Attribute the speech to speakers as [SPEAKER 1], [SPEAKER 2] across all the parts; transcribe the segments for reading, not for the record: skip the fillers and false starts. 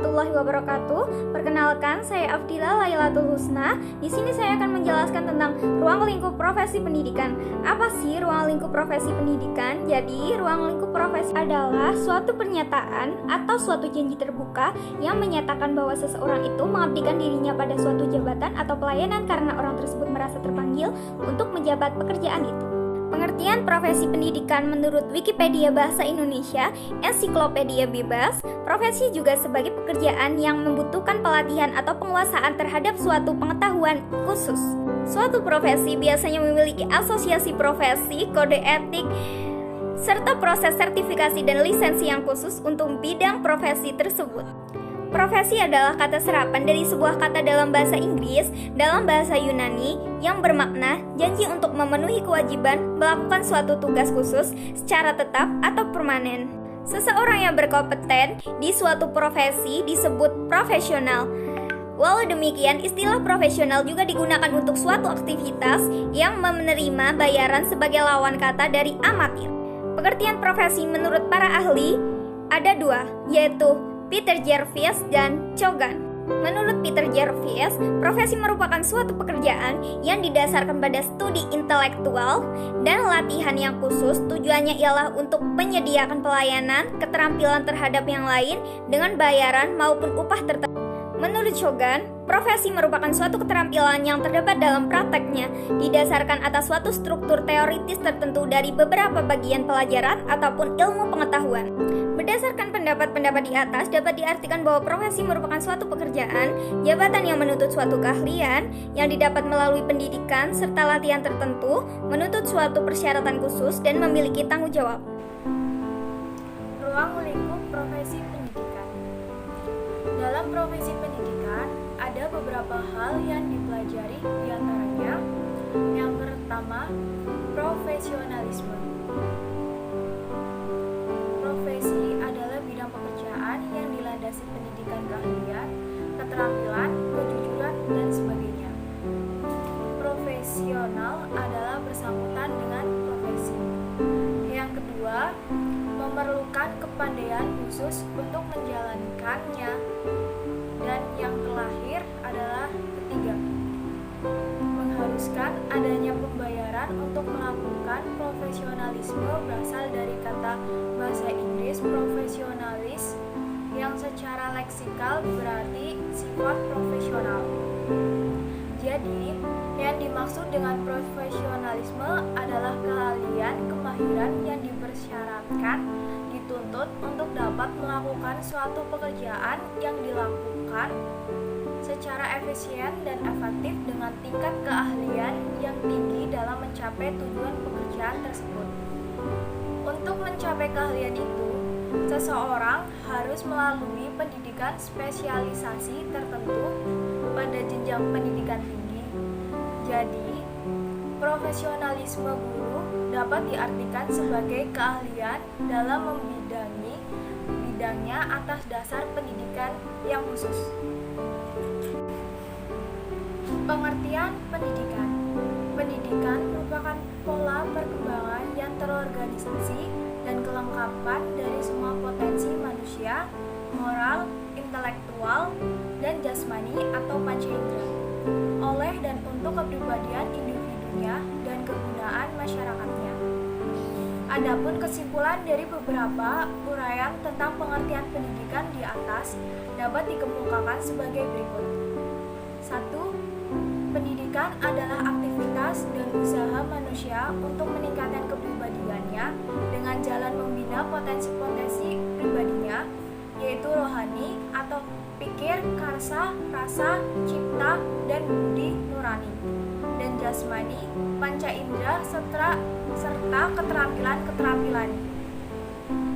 [SPEAKER 1] warahmatullahi wabarakatuh. Perkenalkan, saya Afdila Lailatul Husna. Di sini saya akan menjelaskan tentang ruang lingkup profesi pendidikan. Apa sih ruang lingkup profesi pendidikan? Jadi, ruang lingkup profesi adalah suatu pernyataan atau suatu janji terbuka yang menyatakan bahwa seseorang itu mengabdikan dirinya pada suatu jabatan atau pelayanan karena orang tersebut merasa terpanggil untuk menjabat pekerjaan itu. Pengertian profesi pendidikan menurut Wikipedia Bahasa Indonesia, Ensiklopedia Bebas, profesi juga sebagai pekerjaan yang membutuhkan pelatihan atau penguasaan terhadap suatu pengetahuan khusus. Suatu profesi biasanya memiliki asosiasi profesi, kode etik, serta proses sertifikasi dan lisensi yang khusus untuk bidang profesi tersebut. Profesi adalah kata serapan dari sebuah kata dalam bahasa Inggris, dalam bahasa Yunani, yang bermakna janji untuk memenuhi kewajiban melakukan suatu tugas khusus secara tetap atau permanen. Seseorang yang berkompeten di suatu profesi disebut profesional. Walau demikian, istilah profesional juga digunakan untuk suatu aktivitas yang menerima bayaran sebagai lawan kata dari amatir. Pengertian profesi menurut para ahli ada dua, yaitu Peter Jervis dan Chogan. Menurut Peter Jervis, profesi merupakan suatu pekerjaan yang didasarkan pada studi intelektual dan latihan yang khusus. Tujuannya ialah untuk menyediakan pelayanan, keterampilan terhadap yang lain dengan bayaran maupun upah tertentu. Menurut Chogan, profesi merupakan suatu keterampilan yang terdapat dalam prakteknya, didasarkan atas suatu struktur teoritis tertentu dari beberapa bagian pelajaran ataupun ilmu pengetahuan. Berdasarkan pendapat-pendapat di atas, dapat diartikan bahwa profesi merupakan suatu pekerjaan, jabatan yang menuntut suatu keahlian, yang didapat melalui pendidikan serta latihan tertentu, menuntut suatu persyaratan khusus, dan memiliki tanggung jawab.
[SPEAKER 2] Ruang lingkup profesi pendidikan. Dalam profesi pendidikan, ada beberapa hal yang dipelajari, diantaranya yang pertama, profesionalisme. Profesi adalah bidang pekerjaan yang dilandasi pendidikan keahlian, keterampilan, kejujuran, dan sebagainya. Profesional adalah bersangkutan dengan profesi. Yang kedua, memerlukan kepandaian khusus untuk menjalankannya. Dan yang terakhir adalah ketiga, mengharuskan adanya pembayaran untuk melakukan profesionalisme berasal dari kata bahasa Inggris profesionalis yang secara leksikal berarti sifat profesional. Jadi, yang dimaksud dengan profesionalisme adalah keahlian, kemahiran yang dipersyaratkan, dituntut untuk dapat melakukan suatu pekerjaan yang dilakukan secara efisien dan efektif dengan tingkat keahlian yang tinggi dalam mencapai tujuan pekerjaan tersebut. Untuk mencapai keahlian itu, seseorang harus melalui pendidikan spesialisasi tertentu pada jenjang pendidikan tinggi. Jadi, profesionalisme guru dapat diartikan sebagai keahlian dalam membidangi bidangnya atas dasar pendidikan yang khusus. Pengertian pendidikan. Pendidikan merupakan pola perkembangan yang terorganisasi dan kelengkapan dari semua potensi manusia, moral, intelektual, dan jasmani atau panca indera, oleh dan untuk kepribadian individunya dan kegunaan masyarakatnya. Adapun kesimpulan dari beberapa uraian tentang pengertian pendidikan di atas dapat dikemukakan sebagai berikut. 1. Pendidikan adalah aktivitas dan usaha manusia untuk meningkatkan kepribadiannya dengan jalan membina potensi-potensi pribadinya, yaitu rohani atau pikir, karsa, rasa, cipta, dan budi nurani, dan jasmani, panca indera, serta keterampilan-keterampilan.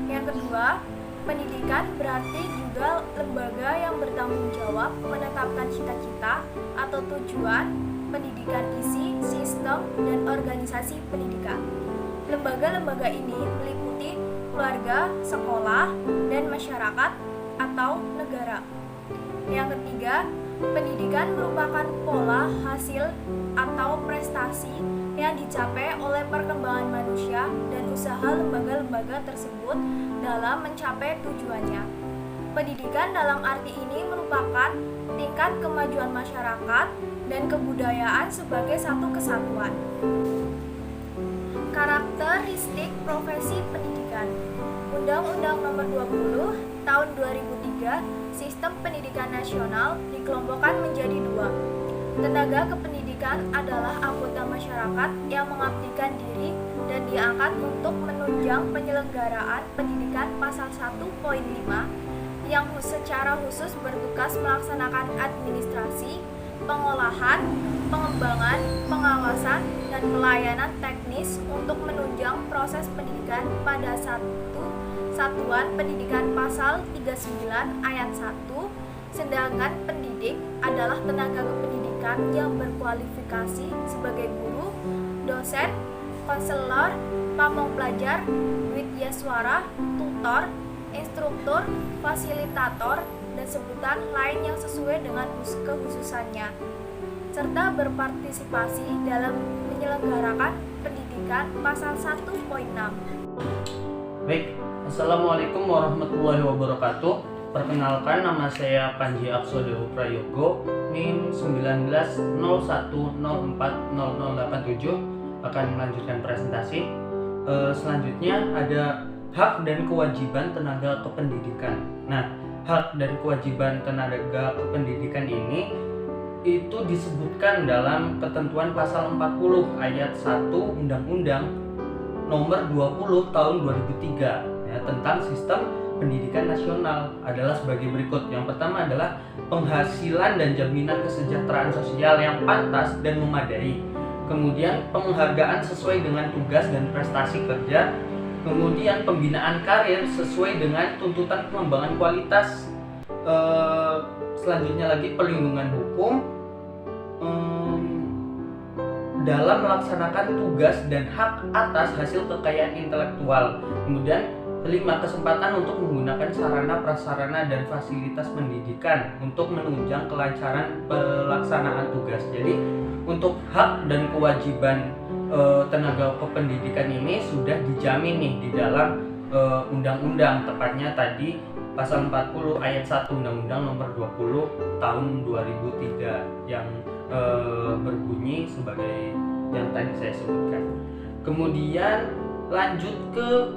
[SPEAKER 2] Yang kedua, pendidikan berarti juga lembaga yang bertanggung jawab menetapkan cita-cita atau tujuan pendidikan, isi, sistem, dan organisasi pendidikan. Lembaga-lembaga ini meliputi keluarga, sekolah, dan masyarakat atau negara. Yang ketiga, pendidikan merupakan pola hasil atau prestasi yang dicapai oleh perkembangan manusia dan usaha lembaga-lembaga tersebut dalam mencapai tujuannya. Pendidikan dalam arti ini merupakan tingkat kemajuan masyarakat dan kebudayaan sebagai satu kesatuan. Karakteristik profesi pendidikan. Undang-Undang Nomor 20 Tahun 2003, Sistem Pendidikan Nasional dikelompokkan menjadi dua. Tenaga kependidikan adalah anggota masyarakat yang mengabdikan diri dan diangkat untuk menunjang penyelenggaraan pendidikan pasal 1.5 yang secara khusus bertugas melaksanakan administrasi, pengolahan, pengembangan, pengawasan, dan pelayanan teknis untuk menunjang proses pendidikan pada satu satuan pendidikan pasal 39 ayat 1, sedangkan pendidik adalah tenaga kependidikan yang berkualifikasi sebagai guru, dosen, konselor, pamong pelajar, widyaswara, tutor, instruktur, fasilitator, dan sebutan lain yang sesuai dengan kekhususannya, serta berpartisipasi dalam menyelenggarakan pendidikan pasal 1.6.
[SPEAKER 3] Baik, Assalamualaikum warahmatullahi wabarakatuh. Perkenalkan, nama saya Panji Aksodewo Prayogo, NIM 1901040087, akan melanjutkan presentasi. Selanjutnya ada hak dan kewajiban tenaga kependidikan. Nah, hak dan kewajiban tenaga kependidikan ini itu disebutkan dalam ketentuan pasal 40 ayat 1 Undang-Undang Nomor 20 Tahun 2003 ya, tentang Sistem Pendidikan Nasional adalah sebagai berikut. Yang pertama adalah penghasilan dan jaminan kesejahteraan sosial yang pantas dan memadai. Kemudian penghargaan sesuai dengan tugas dan prestasi kerja. Kemudian pembinaan karir sesuai dengan tuntutan pengembangan kualitas. Selanjutnya lagi perlindungan hukum dalam melaksanakan tugas dan hak atas hasil kekayaan intelektual. Kemudian kelima, kesempatan untuk menggunakan sarana prasarana dan fasilitas pendidikan untuk menunjang kelancaran pelaksanaan tugas. Jadi untuk hak dan kewajiban tenaga kependidikan ini sudah dijamin nih di dalam undang-undang, tepatnya tadi pasal 40 ayat 1 Undang-Undang Nomor 20 Tahun 2003 yang berbunyi sebagai yang tadi saya sebutkan. Kemudian lanjut ke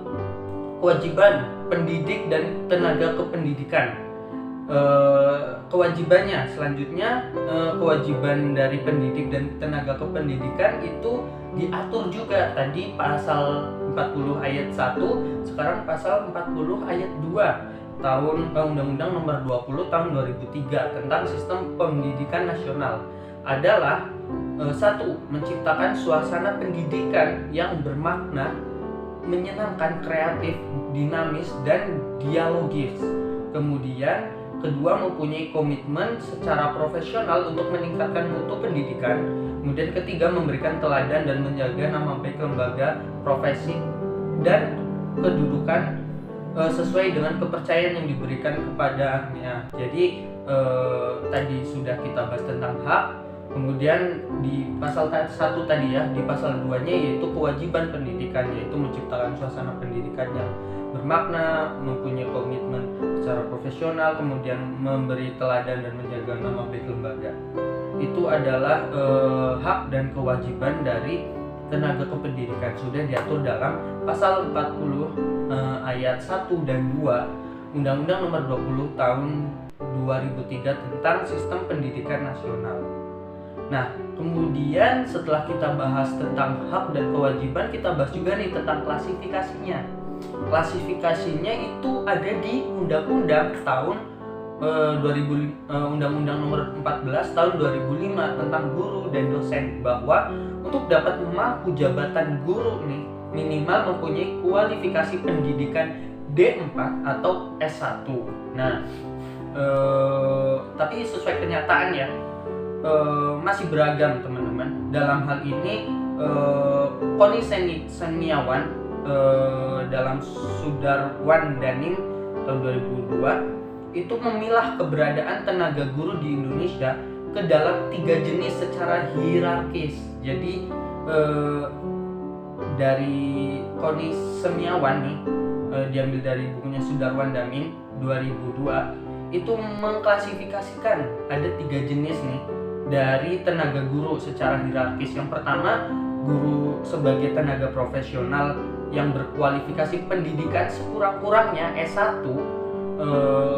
[SPEAKER 3] kewajiban pendidik dan tenaga kependidikan. Kewajibannya selanjutnya, kewajiban dari pendidik dan tenaga kependidikan itu diatur juga tadi pasal 40 ayat 1, sekarang pasal 40 ayat 2 tahun Undang-Undang Nomor 20 Tahun 2003 tentang Sistem Pendidikan Nasional adalah 1. Menciptakan suasana pendidikan yang bermakna, menyenangkan, kreatif, dinamis, dan dialogis. Kemudian kedua, mempunyai komitmen secara profesional untuk meningkatkan mutu pendidikan. Kemudian ketiga, memberikan teladan dan menjaga nama baik lembaga, profesi, dan kedudukan sesuai dengan kepercayaan yang diberikan kepadanya. Jadi tadi sudah kita bahas tentang hak. Kemudian di pasal 1 tadi ya, di pasal 2-nya yaitu kewajiban pendidikan, yaitu menciptakan suasana pendidikan yang bermakna, mempunyai komitmen secara profesional, kemudian memberi teladan dan menjaga nama baik lembaga. Itu adalah hak dan kewajiban dari tenaga kependidikan, sudah diatur dalam pasal 40 ayat 1 dan 2 Undang-Undang Nomor 20 Tahun 2003 tentang Sistem Pendidikan Nasional. Nah, kemudian setelah kita bahas tentang hak dan kewajiban, kita bahas juga nih tentang klasifikasinya. Klasifikasinya itu ada di Undang-Undang tahun Undang-Undang Nomor 14 Tahun 2005 tentang guru dan dosen, bahwa untuk dapat memangku jabatan guru nih minimal mempunyai kualifikasi pendidikan D4 atau S1. Nah, tapi sesuai kenyataan ya, masih beragam teman-teman. Dalam hal ini Koni Seniawan dalam Sudarwan Danim tahun 2002 itu memilah keberadaan tenaga guru di Indonesia ke dalam 3 jenis secara hierarkis. Jadi dari Koni Seniawan nih, diambil dari bukunya Sudarwan Damin 2002 itu mengklasifikasikan ada 3 jenis nih dari tenaga guru secara hierarkis. Yang pertama, guru sebagai tenaga profesional yang berkualifikasi pendidikan sekurang-kurangnya S1,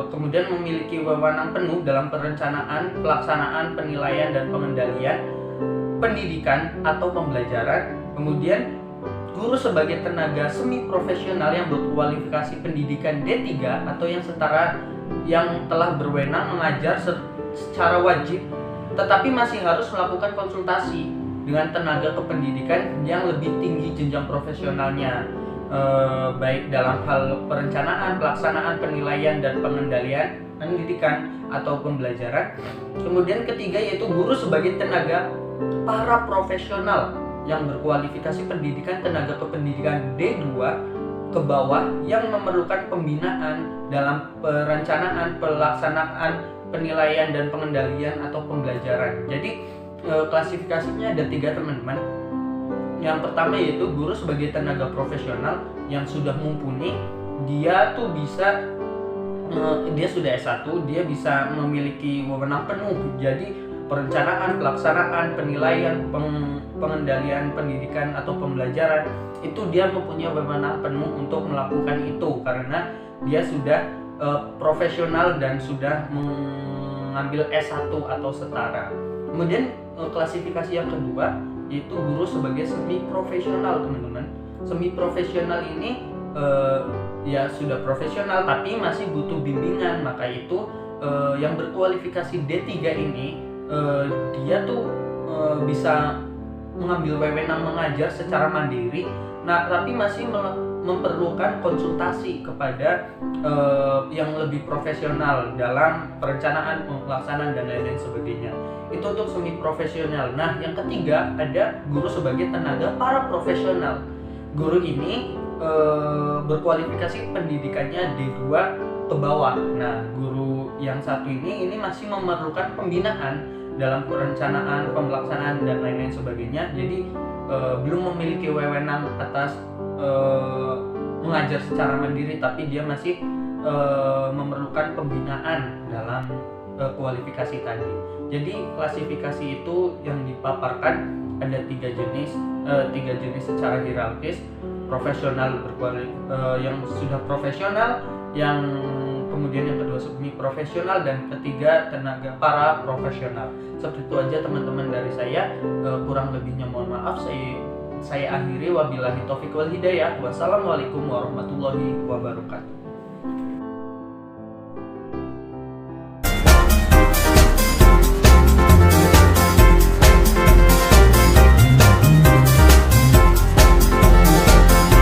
[SPEAKER 3] kemudian memiliki wewenang penuh dalam perencanaan, pelaksanaan, penilaian, dan pengendalian pendidikan atau pembelajaran. Kemudian guru sebagai tenaga semi profesional yang berkualifikasi pendidikan D3 atau yang setara, yang telah berwenang mengajar secara wajib tetapi masih harus melakukan konsultasi dengan tenaga kependidikan yang lebih tinggi jenjang profesionalnya, baik dalam hal perencanaan, pelaksanaan, penilaian, dan pengendalian pendidikan atau pembelajaran. Kemudian ketiga yaitu guru sebagai tenaga para profesional yang berkualifikasi pendidikan tenaga kependidikan D2 ke bawah yang memerlukan pembinaan dalam perencanaan, pelaksanaan, penilaian, dan pengendalian atau pembelajaran. Jadi klasifikasinya ada 3 teman-teman. Yang pertama yaitu guru sebagai tenaga profesional yang sudah mumpuni. Dia tuh bisa dia sudah S1, dia bisa memiliki wewenang penuh. Jadi perencanaan, pelaksanaan, penilaian, pengendalian pendidikan atau pembelajaran itu dia mempunyai wewenang penuh untuk melakukan itu karena dia sudah profesional dan sudah mengambil S1 atau setara. Kemudian klasifikasi yang kedua yaitu guru sebagai semi profesional, teman-teman. Semi profesional ini ya sudah profesional tapi masih butuh bimbingan. Maka itu yang berkualifikasi D3 ini dia tuh bisa mengambil wewenang mengajar secara mandiri, nah tapi masih memerlukan konsultasi kepada yang lebih profesional dalam perencanaan, pelaksanaan, dan lain-lain sebagainya. Itu untuk semi profesional. Nah, yang ketiga ada guru sebagai tenaga para profesional. Guru ini berkualifikasi pendidikannya D2 ke bawah. Nah, guru yang satu ini masih memerlukan pembinaan dalam perencanaan, pelaksanaan, dan lain-lain sebagainya. Jadi belum memiliki wewenang atas mengajar secara mandiri, tapi dia masih memerlukan pembinaan dalam kualifikasi tadi. Jadi klasifikasi itu yang dipaparkan ada 3 jenis secara hierarkis. Profesional yang sudah profesional, yang kemudian yang kedua semi profesional, dan ketiga tenaga para profesional. Seperti itu aja teman-teman dari saya. Kurang lebihnya mohon maaf. Saya akhiri, wabillahi taufiq wal hidayah. Wassalamualaikum warahmatullahi wabarakatuh.